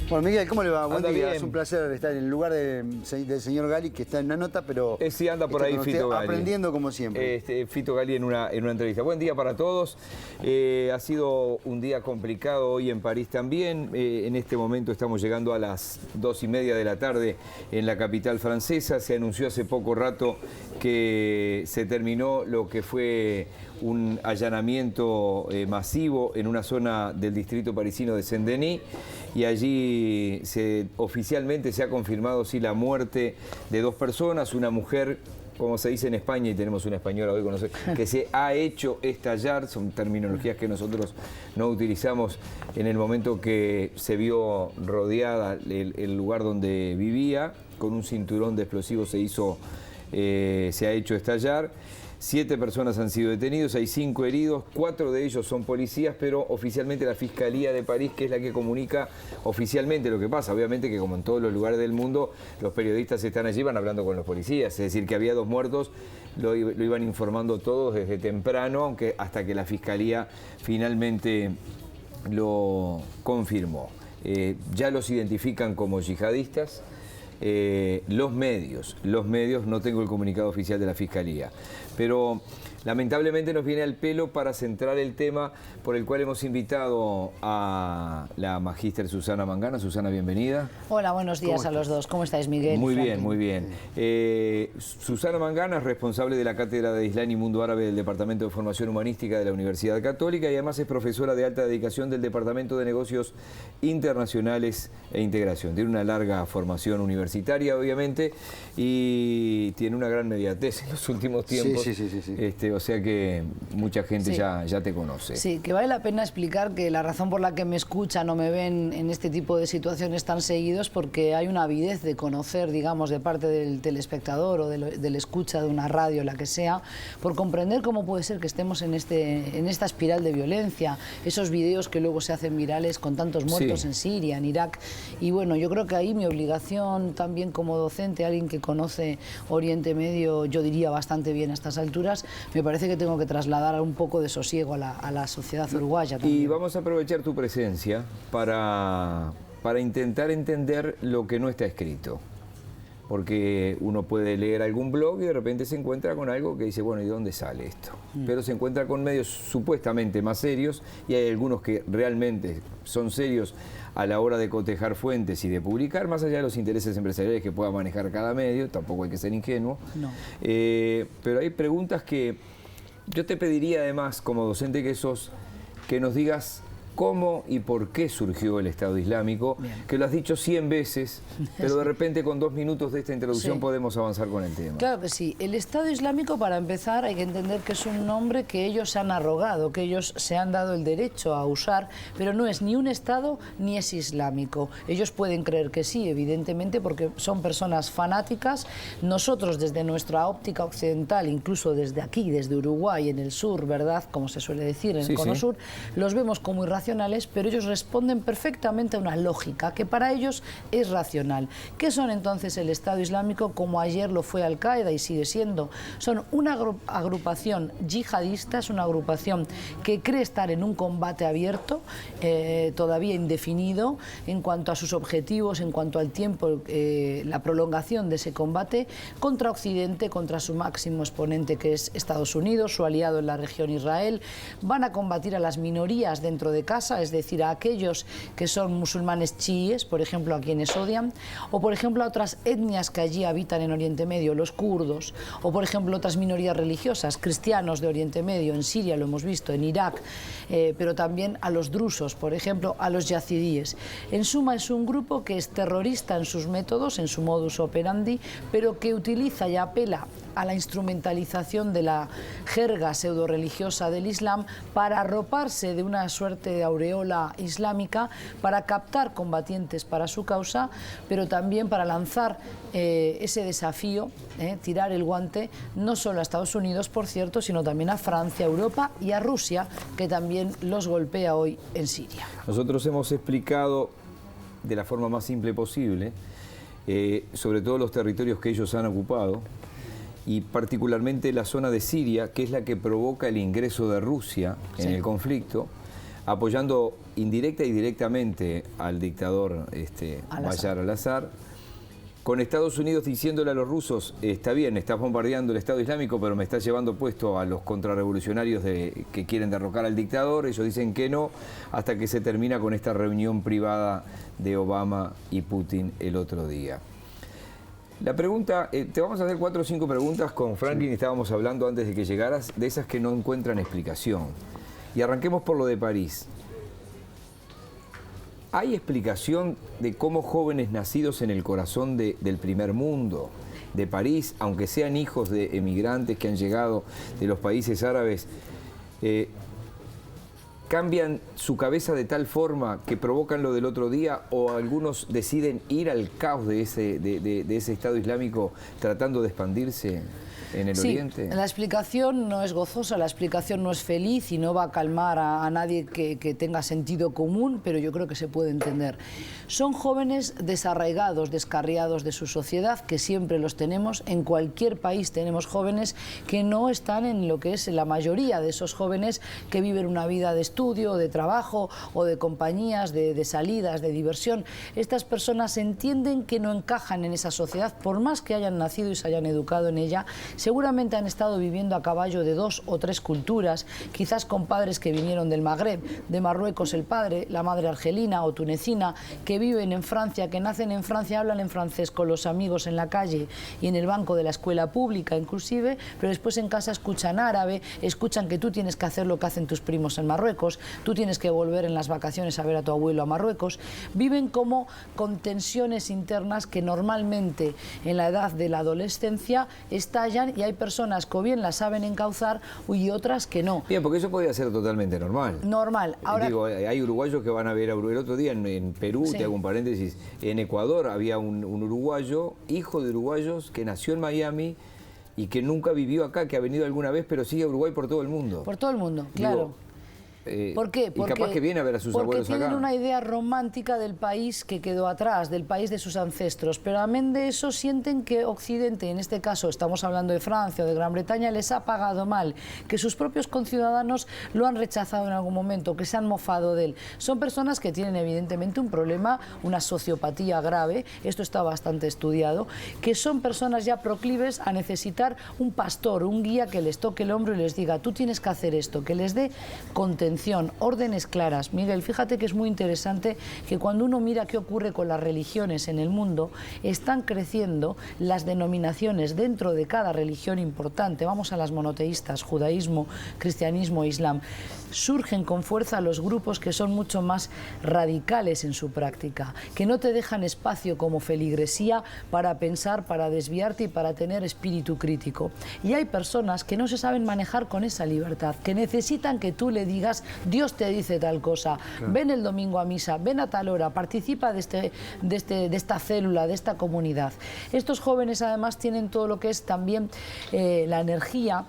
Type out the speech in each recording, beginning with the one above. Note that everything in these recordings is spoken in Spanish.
Bueno, Miguel, ¿cómo le va? Buen Anda día. bien. Es un placer estar en el lugar del señor Gali, que está en una nota, pero... Sí, anda por ahí con usted, Fito Gali. aprendiendo como siempre. Fito Gali en una entrevista. Buen día para todos. Ha sido un día complicado hoy en París también. En este momento estamos llegando a las 2:30 de la tarde en la capital francesa. Se anunció hace poco rato que se terminó lo que fue un allanamiento masivo en una zona del distrito parisino de Saint-Denis, y allí oficialmente se ha confirmado la muerte de 2 personas, una mujer, como se dice en España, y tenemos una española hoy con nosotros, que se ha hecho estallar, son terminologías que nosotros no utilizamos en el momento que se vio rodeada el lugar donde vivía, con un cinturón de explosivos se ha hecho estallar. 7 personas han sido detenidos, hay 5 heridos, 4 de ellos son policías, pero oficialmente la Fiscalía de París, que es la que comunica oficialmente lo que pasa. Obviamente que, como en todos los lugares del mundo, los periodistas están allí, van hablando con los policías, es decir, que había 2 muertos, lo iban informando todos desde temprano, aunque hasta que la Fiscalía finalmente lo confirmó. Ya los identifican como yihadistas. Los medios, no tengo el comunicado oficial de la Fiscalía, pero lamentablemente nos viene al pelo para centrar el tema por el cual hemos invitado a la magíster Susana Mangana. Susana, bienvenida. Hola, buenos días a los dos. ¿Cómo estáis, Miguel? Muy bien, muy bien. Susana Mangana es responsable de la Cátedra de Islam y Mundo Árabe del Departamento de Formación Humanística de la Universidad Católica, y además es profesora de alta dedicación del Departamento de Negocios Internacionales e Integración. Tiene una larga formación universitaria, obviamente, y tiene una gran mediatez en los últimos tiempos. Sí. O sea que mucha gente ya te conoce. Sí, que vale la pena explicar que la razón por la que me escuchan o me ven en este tipo de situaciones tan seguidos, porque hay una avidez de conocer, digamos, de parte del telespectador o del escucha de una radio, la que sea, por comprender cómo puede ser que estemos en esta espiral de violencia, esos videos que luego se hacen virales con tantos muertos en Siria, en Irak. Y bueno, yo creo que ahí mi obligación también como docente, alguien que conoce Oriente Medio, yo diría bastante bien a estas alturas, me parece que tengo que trasladar un poco de sosiego a la sociedad uruguaya también. Y vamos a aprovechar tu presencia para intentar entender lo que no está escrito. Porque uno puede leer algún blog y de repente se encuentra con algo que dice, bueno, ¿y dónde sale esto? Pero se encuentra con medios supuestamente más serios, y hay algunos que realmente son serios a la hora de cotejar fuentes y de publicar, más allá de los intereses empresariales que pueda manejar cada medio, tampoco hay que ser ingenuo. No. Pero hay preguntas que yo te pediría, además, como docente que nos digas cómo y por qué surgió el Estado Islámico. Bien. Que lo has dicho 100 veces, pero de repente con 2 minutos de esta introducción podemos avanzar con el tema. Claro que sí. El Estado Islámico, para empezar, hay que entender que es un nombre que ellos se han arrogado, que ellos se han dado el derecho a usar, pero no es ni un Estado ni es islámico. Ellos pueden creer que sí, evidentemente, porque son personas fanáticas. Nosotros, desde nuestra óptica occidental, incluso desde aquí, desde Uruguay, en el sur, ¿verdad?, como se suele decir, en el cono sur, los vemos como irracionales, pero ellos responden perfectamente a una lógica que para ellos es racional. ¿Qué son entonces el Estado Islámico, como ayer lo fue Al-Qaeda y sigue siendo? Son una agrupación yihadista, es una agrupación que cree estar en un combate abierto, todavía indefinido, en cuanto a sus objetivos, en cuanto al tiempo, la prolongación de ese combate, contra Occidente, contra su máximo exponente, que es Estados Unidos, su aliado en la región Israel. Van a combatir a las minorías dentro de casa, es decir, a aquellos que son musulmanes chiíes, por ejemplo, a quienes odian, o por ejemplo a otras etnias que allí habitan en Oriente Medio, los kurdos, o por ejemplo otras minorías religiosas, cristianos de Oriente Medio, en Siria lo hemos visto, en Irak, pero también a los drusos, por ejemplo, a los yazidíes. En suma, es un grupo que es terrorista en sus métodos, en su modus operandi, pero que utiliza y apela a la instrumentalización de la jerga pseudo-religiosa del Islam para arroparse de una suerte de aureola islámica, para captar combatientes para su causa, pero también para lanzar ese desafío, tirar el guante, no solo a Estados Unidos, por cierto, sino también a Francia, a Europa y a Rusia, que también los golpea hoy en Siria. Nosotros hemos explicado de la forma más simple posible, sobre todo los territorios que ellos han ocupado, y particularmente la zona de Siria, que es la que provoca el ingreso de Rusia en el conflicto, apoyando indirecta y directamente al dictador Bashar al-Assad, con Estados Unidos diciéndole a los rusos, está bien, estás bombardeando el Estado Islámico, pero me estás llevando puesto a los contrarrevolucionarios que quieren derrocar al dictador. Ellos dicen que no, hasta que se termina con esta reunión privada de Obama y Putin el otro día. La pregunta, te vamos a hacer 4 o 5 preguntas con Franklin, estábamos hablando antes de que llegaras, de esas que no encuentran explicación. Y arranquemos por lo de París. ¿Hay explicación de cómo jóvenes nacidos en el corazón del primer mundo, de París, aunque sean hijos de emigrantes que han llegado de los países árabes, cambian su cabeza de tal forma que provocan lo del otro día, o algunos deciden ir al caos de ese Estado Islámico tratando de expandirse en el Oriente? La explicación no es gozosa, la explicación no es feliz y no va a calmar a nadie que tenga sentido común, pero yo creo que se puede entender. Son jóvenes desarraigados, descarriados de su sociedad, que siempre los tenemos. En cualquier país tenemos jóvenes que no están en lo que es la mayoría de esos jóvenes que viven una vida de estudio, de trabajo o de compañías, de salidas, de diversión. Estas personas entienden que no encajan en esa sociedad, por más que hayan nacido y se hayan educado en ella. Seguramente han estado viviendo a caballo de 2 o 3 culturas, quizás con padres que vinieron del Magreb, de Marruecos el padre, la madre argelina o tunecina, que viven en Francia, que nacen en Francia, hablan en francés con los amigos en la calle y en el banco de la escuela pública inclusive, pero después en casa escuchan árabe, escuchan que tú tienes que hacer lo que hacen tus primos en Marruecos, tú tienes que volver en las vacaciones a ver a tu abuelo a Marruecos. Viven como con tensiones internas que normalmente en la edad de la adolescencia estallan, y hay personas que o bien las saben encauzar y otras que no. Bien, porque eso podría ser totalmente normal. Normal. Ahora, digo, hay uruguayos que van a ver a Uruguay. El otro día en Perú, sí, te hago un paréntesis, en Ecuador había un uruguayo, hijo de uruguayos, que nació en Miami y que nunca vivió acá, que ha venido alguna vez, pero sigue a Uruguay por todo el mundo. Por todo el mundo, claro. Digo, ¿por qué? Y capaz que viene a ver a sus abuelos acá. Porque tienen una idea romántica del país que quedó atrás, del país de sus ancestros, pero amén de eso sienten que Occidente, en este caso estamos hablando de Francia o de Gran Bretaña, les ha pagado mal, que sus propios conciudadanos lo han rechazado en algún momento, que se han mofado de él. Son personas que tienen evidentemente un problema, una sociopatía grave, esto está bastante estudiado, que son personas ya proclives a necesitar un pastor, un guía que les toque el hombro y les diga, tú tienes que hacer esto, que les dé contención, órdenes claras. Miguel, fíjate que es muy interesante que cuando uno mira qué ocurre con las religiones en el mundo, están creciendo las denominaciones dentro de cada religión importante. Vamos a las monoteístas, judaísmo, cristianismo, islam. Surgen con fuerza los grupos que son mucho más radicales en su práctica, que no te dejan espacio como feligresía para pensar, para desviarte y para tener espíritu crítico. Y hay personas que no se saben manejar con esa libertad, que necesitan que tú le digas, Dios te dice tal cosa, claro, ven el domingo a misa, ven a tal hora, participa de esta célula, de esta comunidad. Estos jóvenes además tienen todo lo que es también la energía,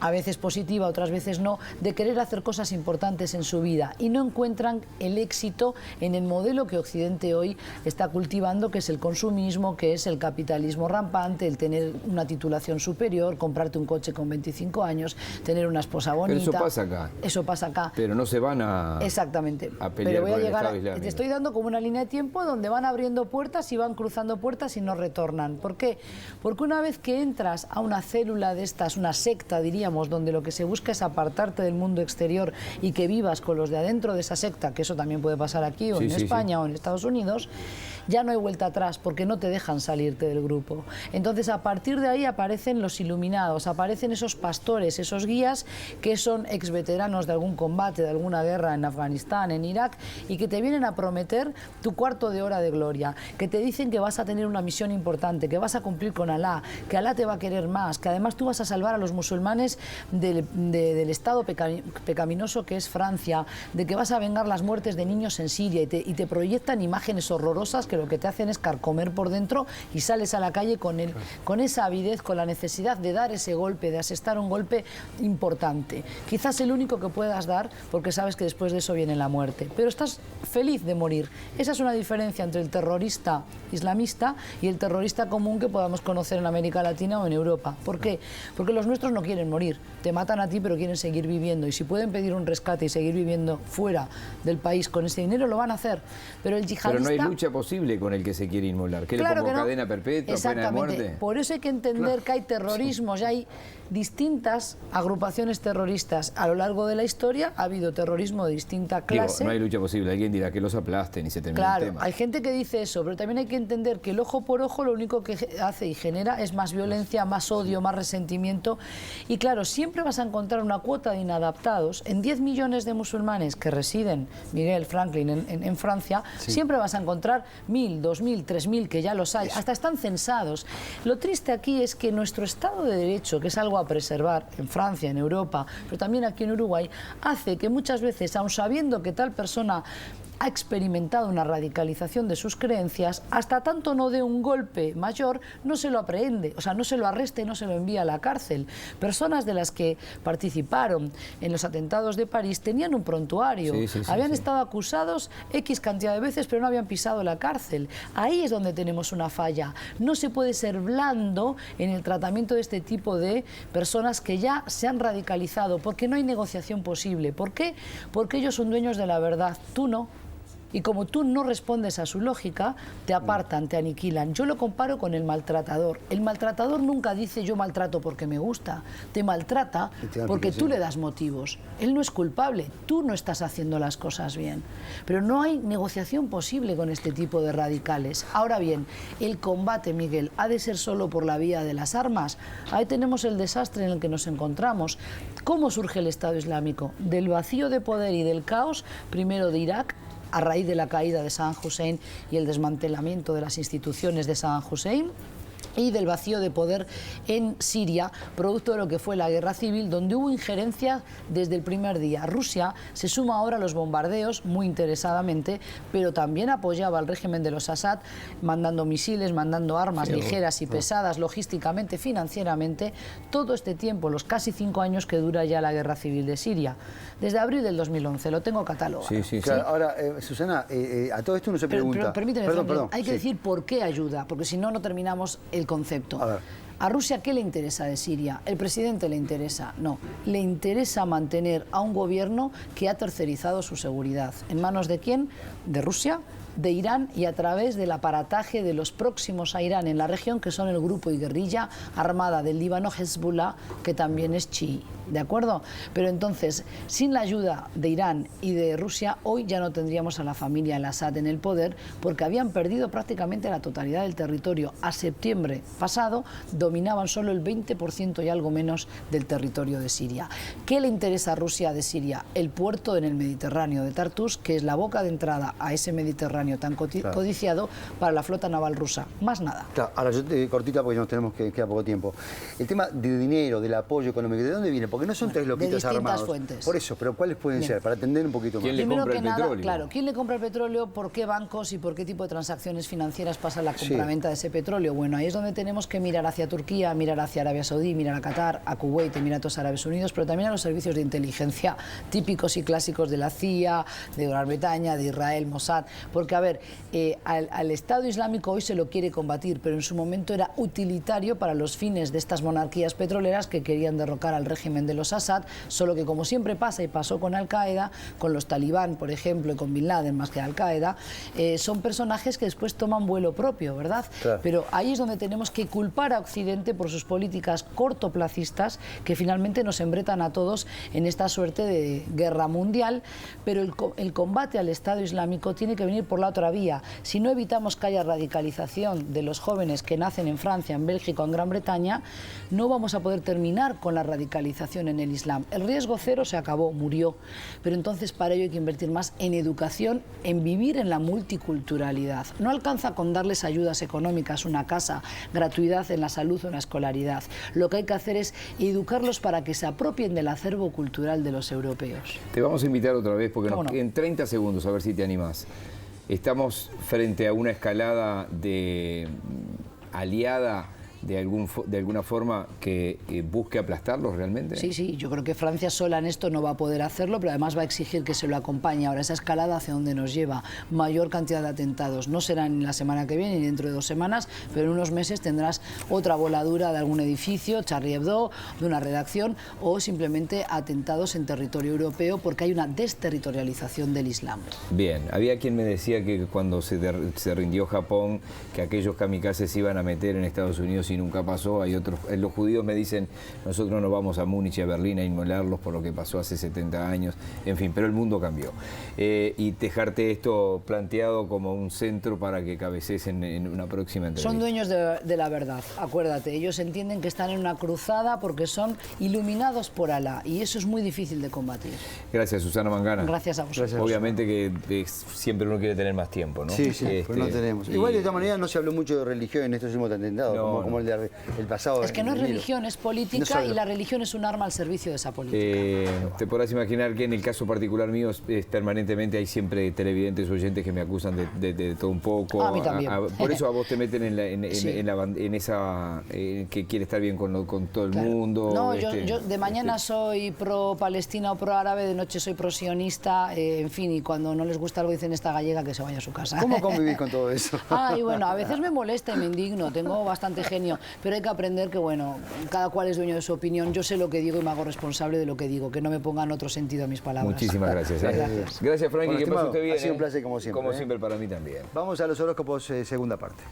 a veces positiva, otras veces no, de querer hacer cosas importantes en su vida y no encuentran el éxito en el modelo que Occidente hoy está cultivando, que es el consumismo, que es el capitalismo rampante, el tener una titulación superior, comprarte un coche con 25 años, tener una esposa bonita. Pero eso pasa acá. Eso pasa acá. Pero no se van a... Exactamente. A pelear. Pero voy a llegar Te estoy dando como una línea de tiempo donde van abriendo puertas y van cruzando puertas y no retornan. ¿Por qué? Porque una vez que entras a una célula de estas, una secta, diríamos, donde lo que se busca es apartarte del mundo exterior y que vivas con los de adentro de esa secta, que eso también puede pasar aquí o en España o en Estados Unidos, ya no hay vuelta atrás porque no te dejan salirte del grupo. Entonces a partir de ahí aparecen los iluminados, aparecen esos pastores, esos guías que son exveteranos de algún combate, de alguna guerra en Afganistán, en Irak, y que te vienen a prometer tu cuarto de hora de gloria, que te dicen que vas a tener una misión importante, que vas a cumplir con Alá, que Alá te va a querer más, que además tú vas a salvar a los musulmanes del estado pecaminoso que es Francia, de que vas a vengar las muertes de niños en Siria y te proyectan imágenes horrorosas que que lo que te hacen es carcomer por dentro y sales a la calle con esa avidez, con la necesidad de dar ese golpe, de asestar un golpe importante. Quizás el único que puedas dar, porque sabes que después de eso viene la muerte. Pero estás feliz de morir. Esa es una diferencia entre el terrorista islamista y el terrorista común que podamos conocer en América Latina o en Europa. ¿Por qué? Porque los nuestros no quieren morir. Te matan a ti, pero quieren seguir viviendo. Y si pueden pedir un rescate y seguir viviendo fuera del país con ese dinero, lo van a hacer. Pero el yihadista... Pero no hay lucha posible con el que se quiere inmolar. ¿Qué claro le pongo, que no. Cadena perpetua, pena de muerte? Por eso hay que entender que hay terrorismos, ya hay distintas agrupaciones terroristas. A lo largo de la historia ha habido terrorismo de distinta clase. Digo, no hay lucha posible. Alguien dirá que los aplasten y se termina el tema. Claro, hay gente que dice eso, pero también hay que entender que el ojo por ojo lo único que hace y genera es más violencia, más odio, más resentimiento. Y claro, siempre vas a encontrar una cuota de inadaptados. En 10 millones de musulmanes que residen, Miguel Franklin, en Francia, siempre vas a encontrar 1.000, 2.000, 3.000, que ya los hay. Hasta están censados. Lo triste aquí es que nuestro Estado de Derecho, que es algo a preservar en Francia, en Europa, pero también aquí en Uruguay, hace que muchas veces, aun sabiendo que tal persona ha experimentado una radicalización de sus creencias, hasta tanto no dé un golpe mayor, no se lo aprehende, o sea, no se lo arresta y no se lo envía a la cárcel. Personas de las que participaron en los atentados de París tenían un prontuario, habían estado acusados X cantidad de veces, pero no habían pisado la cárcel. Ahí es donde tenemos una falla. No se puede ser blando en el tratamiento de este tipo de personas que ya se han radicalizado, porque no hay negociación posible. ¿Por qué? Porque ellos son dueños de la verdad, tú no. Y como tú no respondes a su lógica, te apartan, te aniquilan. Yo lo comparo con el maltratador. El maltratador nunca dice yo maltrato porque me gusta. Te maltrata porque tú le das motivos. Él no es culpable, tú no estás haciendo las cosas bien. Pero no hay negociación posible con este tipo de radicales. Ahora bien, el combate, Miguel, ¿ha de ser solo por la vía de las armas? Ahí tenemos el desastre en el que nos encontramos. ¿Cómo surge el Estado Islámico? Del vacío de poder y del caos, primero de Irak, a raíz de la caída de Saddam Hussein y el desmantelamiento de las instituciones de Saddam Hussein, y del vacío de poder en Siria, producto de lo que fue la guerra civil, donde hubo injerencia desde el primer día. Rusia se suma ahora a los bombardeos, muy interesadamente, pero también apoyaba al régimen de los Assad, mandando misiles, mandando armas ligeras y pesadas, logísticamente, financieramente, todo este tiempo, los casi 5 años que dura ya la guerra civil de Siria. Desde abril del 2011, lo tengo catalogado. Claro, ahora, Susana, a todo esto uno se pregunta... Pero permíteme, perdón, hay que decir por qué ayuda, porque si no, no terminamos el concepto. ¿A Rusia qué le interesa de Siria? ¿El presidente le interesa? No. Le interesa mantener a un gobierno que ha tercerizado su seguridad. ¿En manos de quién? ¿De Rusia? De Irán, y a través del aparataje de los próximos a Irán en la región, que son el grupo y guerrilla armada del Líbano Hezbollah, que también es chií. ¿De acuerdo? Pero entonces, sin la ayuda de Irán y de Rusia, hoy ya no tendríamos a la familia al-Assad en el poder, porque habían perdido prácticamente la totalidad del territorio. A septiembre pasado dominaban solo el 20% y algo menos del territorio de Siria. ¿Qué le interesa a Rusia de Siria? El puerto en el Mediterráneo de Tartus, que es la boca de entrada a ese Mediterráneo tan codiciado para la flota naval rusa. Más nada. Claro, ahora yo cortita porque nos tenemos que quedar poco tiempo. El tema de dinero, del apoyo económico, ¿de dónde viene? Porque no son tres loquitos armados. Fuentes. Por eso, pero ¿cuáles pueden ser? Para entender un poquito más. ¿Quién le compra el petróleo? Claro, ¿quién le compra el petróleo? ¿Por qué bancos y por qué tipo de transacciones financieras pasa la compraventa de ese petróleo? Bueno, ahí es donde tenemos que mirar hacia Turquía, mirar hacia Arabia Saudí, mirar a Qatar, a Kuwait, Emiratos Árabes Unidos, pero también a los servicios de inteligencia típicos y clásicos de la CIA, de Gran Bretaña, de Israel, Mossad. Porque, a ver, al Estado Islámico hoy se lo quiere combatir, pero en su momento era utilitario para los fines de estas monarquías petroleras que querían derrocar al régimen de los Assad, solo que como siempre pasa y pasó con Al-Qaeda, con los talibán, por ejemplo, y con Bin Laden más que Al-Qaeda, son personajes que después toman vuelo propio, ¿verdad? Claro. Pero ahí es donde tenemos que culpar a Occidente por sus políticas cortoplacistas que finalmente nos embretan a todos en esta suerte de guerra mundial, pero el combate al Estado Islámico tiene que venir por la otra vía. Si no evitamos que haya radicalización de los jóvenes que nacen en Francia, en Bélgica o en Gran Bretaña, no vamos a poder terminar con la radicalización en el Islam. El riesgo cero se acabó, murió, pero entonces para ello hay que invertir más en educación, en vivir en la multiculturalidad. No alcanza con darles ayudas económicas, una casa, gratuidad en la salud o en la escolaridad. Lo que hay que hacer es educarlos para que se apropien del acervo cultural de los europeos. Te vamos a invitar otra vez porque en 30 segundos a ver si te animás. ¿Estamos frente a una escalada aliada de alguna forma que busque aplastarlos realmente? Sí, sí, yo creo que Francia sola en esto no va a poder hacerlo, pero además va a exigir que se lo acompañe. Ahora, esa escalada hacia dónde nos lleva, mayor cantidad de atentados. No será ni la semana que viene ni dentro de 2 semanas, pero en unos meses tendrás otra voladura de algún edificio, Charlie Hebdo, de una redacción, o simplemente atentados en territorio europeo, porque hay una desterritorialización del Islam. Bien, había quien me decía que cuando se rindió Japón, que aquellos kamikazes se iban a meter en Estados Unidos y nunca pasó. Hay otros, los judíos me dicen, nosotros no vamos a Múnich y a Berlín a inmolarlos por lo que pasó hace 70 años, en fin, pero el mundo cambió. Y dejarte esto planteado como un centro para que cabecees en una próxima entrevista. Son dueños de la verdad, acuérdate, ellos entienden que están en una cruzada porque son iluminados por Alá, y eso es muy difícil de combatir. Gracias, Susana Mangana. Gracias a vosotros. Obviamente que siempre uno quiere tener más tiempo, ¿no? Sí, sí, pero no tenemos. Igual de esta manera no se habló mucho de religión en estos últimos atentados, como el pasado. Es que no es religión, es política, y la religión es un arma al servicio de esa política. Te podrás imaginar que en el caso particular mío permanentemente hay siempre televidentes oyentes que me acusan de todo un poco. A mí también. Por eso a vos te meten en esa que quiere estar bien con todo el mundo. No, yo de mañana soy pro Palestina o pro árabe, de noche soy pro sionista, en fin, y cuando no les gusta algo dicen esta gallega que se vaya a su casa. ¿Cómo convivís con todo eso? Ay, bueno, a veces me molesta y me indigno, tengo bastante genio, pero hay que aprender que, bueno, cada cual es dueño de su opinión. Yo sé lo que digo y me hago responsable de lo que digo, que no me pongan otro sentido a mis palabras. Muchísimas gracias. Gracias. Gracias, Frankie, Bueno, que pase usted bien. Ha sido un placer como siempre. Como siempre para mí también. Vamos a los horóscopos, segunda parte.